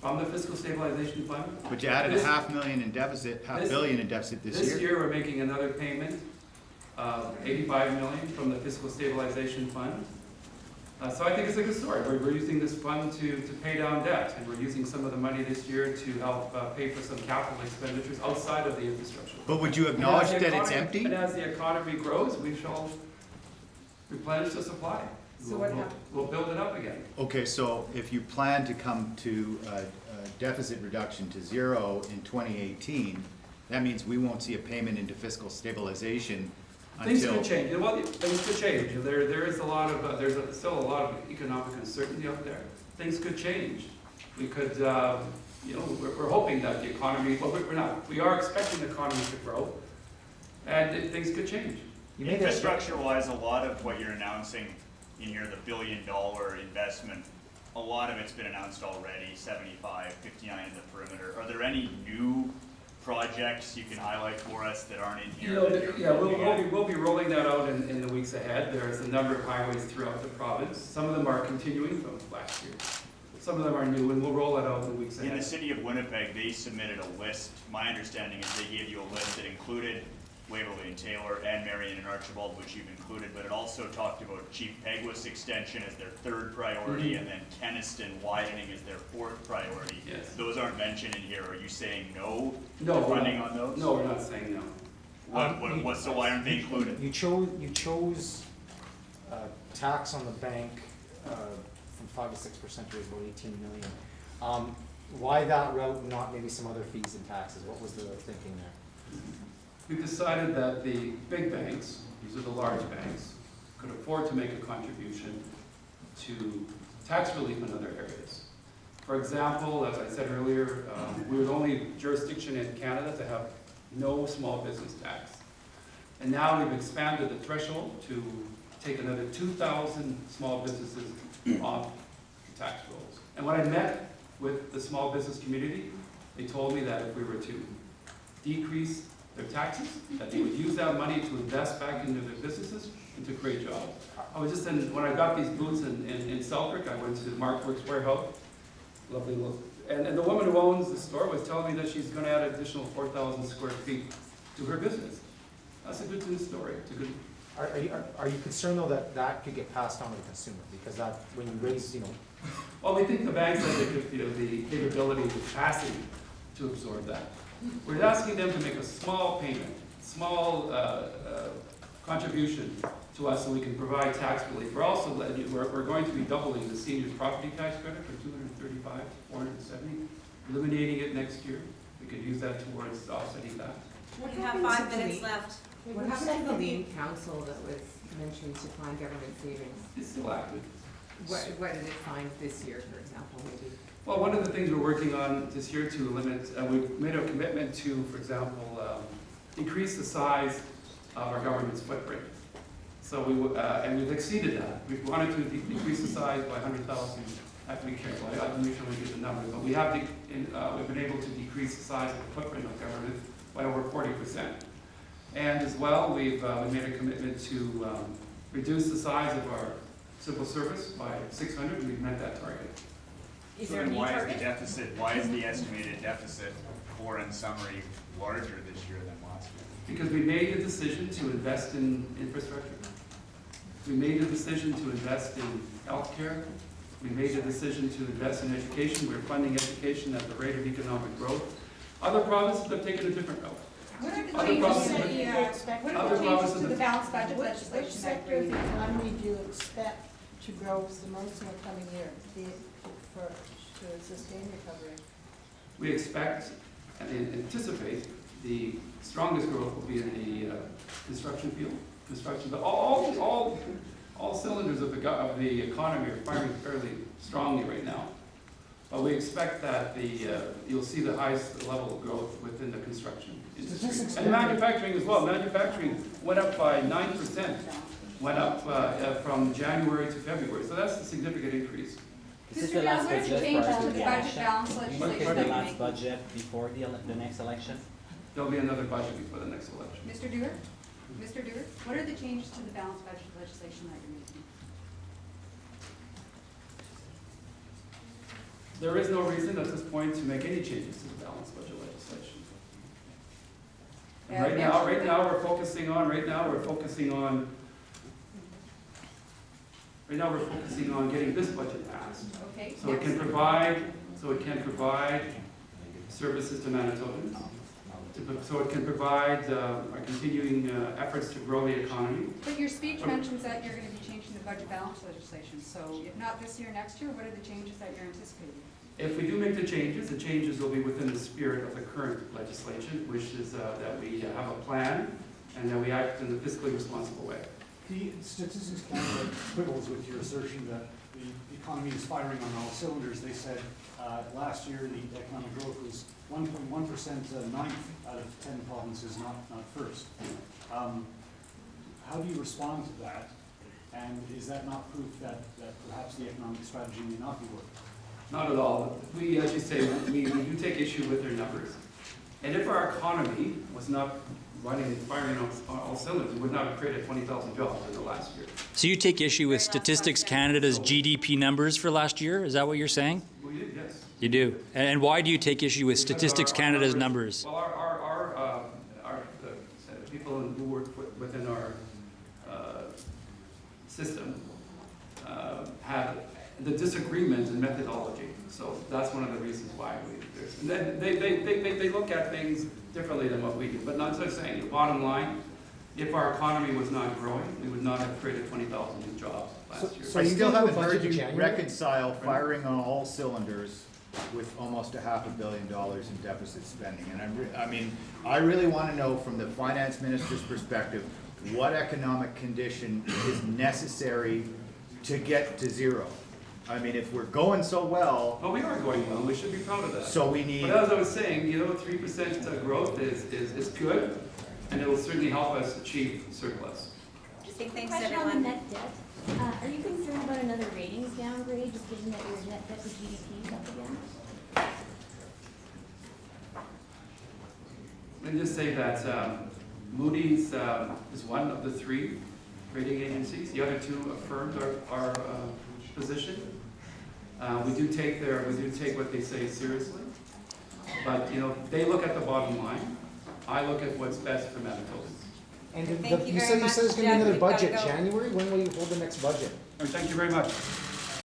from the fiscal stabilization fund. But you added a $500,000 in deficit, $500 million in deficit this year. This year, we're making another payment of $85 million from the fiscal stabilization fund. So I think it's a good story. We're using this fund to pay down debt, and we're using some of the money this year to help pay for some capital expenditures outside of the infrastructure. But would you acknowledge that it's empty? And as the economy grows, we shall replenish the supply. So what happened? We'll build it up again. Okay, so if you plan to come to a deficit reduction to zero in 2018, that means we won't see a payment into fiscal stabilization Things until... could change. Well, things could change. There is a lot of, still a lot of economic uncertainty out there. Things could change. We could, we're hoping that the economy, well, we're not. We are expecting the economy to grow, and things could change. Infrastructure-wise, a lot of what you're announcing in here, the $1 billion investment, a lot of it's been announced already, 75, 59 in the perimeter. Are there any new projects you can highlight for us that aren't in here? We'll be rolling that out in the weeks ahead. There's a number of highways throughout the province. Some of them are continuing from last year. Some of them are new, and we'll roll it out in the weeks ahead. In the city of Winnipeg, they submitted a list. My understanding is they gave you a list that included Waverly and Taylor and Marion and Archibald, which you've included, but it also talked about Chief Peguis extension as their third priority, and then Kenniston widening as their fourth priority. Yes. Those aren't mentioned in here. Are you saying no No, to funding on those? No, we're not saying no. So why aren't they included? You chose tax on the bank from 5 to 6% to about 18 million. Why that route, not maybe some other fees and taxes? What was the thinking there? We've decided that the big banks, these are the large banks, could afford to make a contribution to tax relief in other areas. For example, as I said earlier, we were the only jurisdiction in Canada to have no small business tax. And now we've expanded the threshold to take another 2,000 small businesses off the tax rolls. And when I met with the small business community, they told me that if we were to decrease their taxes, that they would use that money to invest back into their businesses and to create jobs. I was just when I got these boots in Selkirk, I went to Mark Works warehouse, lovely look. And the woman who owns the store was telling me that she's gonna add an additional 4,000 square feet to her business. That's a good news story. It's a good. Are you concerned though that could get passed on to the consumer? Because that, when you raise, Well, we think the banks have the capability, the capacity to absorb that. We're asking them to make a small payment, small contribution to us so we can provide tax relief. We're also we're going to be doubling the seniors property tax credit from 235 to 470, eliminating it next year. We could use that towards offsetting that. We have 5 minutes left. What happened to the lean council that was mentioned to find government savings? It's still active. What did it find this year, for example, maybe? Well, one of the things we're working on this year to limit, we've made a commitment to, for example, increase the size of our government's footprint. So and we've exceeded that. We've wanted to decrease the size by 100,000. I have to be careful. I have to make sure we get the number, but we've been able to decrease the size of the footprint of government by over 40%. And as well, we've made a commitment to reduce the size of our civil service by 600, and we've met that target. Is there a new target? Why is the estimated deficit core and summary larger this year than last year? Because we made the decision to invest in infrastructure. We made the decision to invest in healthcare. We made the decision to invest in education. We're funding education at the rate of economic growth. Other provinces have taken a different route. What are the Other changes provinces to the balanced budget Which legislation? sector of the economy do you expect to grow the most in the coming year to sustain recovery? We expect and anticipate the strongest growth will be in the construction field. But all cylinders of the economy are firing fairly strongly right now. But we expect that you'll see the highest level of growth within the construction industry. And manufacturing as well. Manufacturing went up by 9%, went up from January to February. So that's a significant increase. This is the last What are the budget changes prior to to the the budget election. balance For legislation? the last budget before the next election. There'll be another budget before the next election. Mr. Dewar? Mr. Dewar, what are the changes to the balanced budget legislation that you're making? There is no reason at this point to make any changes to the balanced budget legislation. And right now, we're focusing on getting this budget passed. Okay. So it can provide services to Manitobans. So it can provide our continuing efforts to grow the economy. But your speech mentions that you're gonna be changing the budget balance legislation, so if not this year, next year, what are the changes that you're anticipating? If we do make the changes will be within the spirit of the current legislation, which is that we have a plan and that we act in a fiscally responsible way. The Statistics Canada quibbles with your assertion that the economy is firing on all cylinders. They said last year the economic growth was 1.1%, 9 out of 10 provinces, not first. How do you respond to that? And is that not proof that perhaps the economic strategy may not be working? Not at all. We, as you say, we do take issue with their numbers. And if our economy was not running and firing on all cylinders, we would not have created 20,000 jobs in the last year. So you take issue with Statistics Canada's GDP numbers for last year? Is that what you're saying? We did, yes. You do. And why do you take issue with Statistics Canada's numbers? Well, the people who work within our system have the disagreement in methodology. So that's one of the reasons why and then they look at things differently than what we do. But not so saying, the bottom line, if our economy was not growing, we would not have created 20,000 new jobs last year. So I you still gonna do a haven't budget heard in you January? reconcile firing on all cylinders with almost $500 million in deficit spending. And I really want to know from the finance minister's perspective, what economic condition is necessary to get to zero? I mean, if we're going so well, Oh, we are going well, we should be proud of that. so we need, But as I was saying, 3% growth is good, and it will certainly help us achieve surplus. Thanks, Question on the everyone. net debt. Are you concerned about another ratings downgrade, just given that your net debt to GDP is up again? Let me just say that Moody's is one of the 3 rating agencies. The other 2 affirmed our position. We do take what they say seriously. But they look at the bottom line. I look at what's best for Manitobans. And Thank you you very said much, there's gonna be Jeff. another We've gotta budget, go. January? When will you hold the next budget? Thank you very much.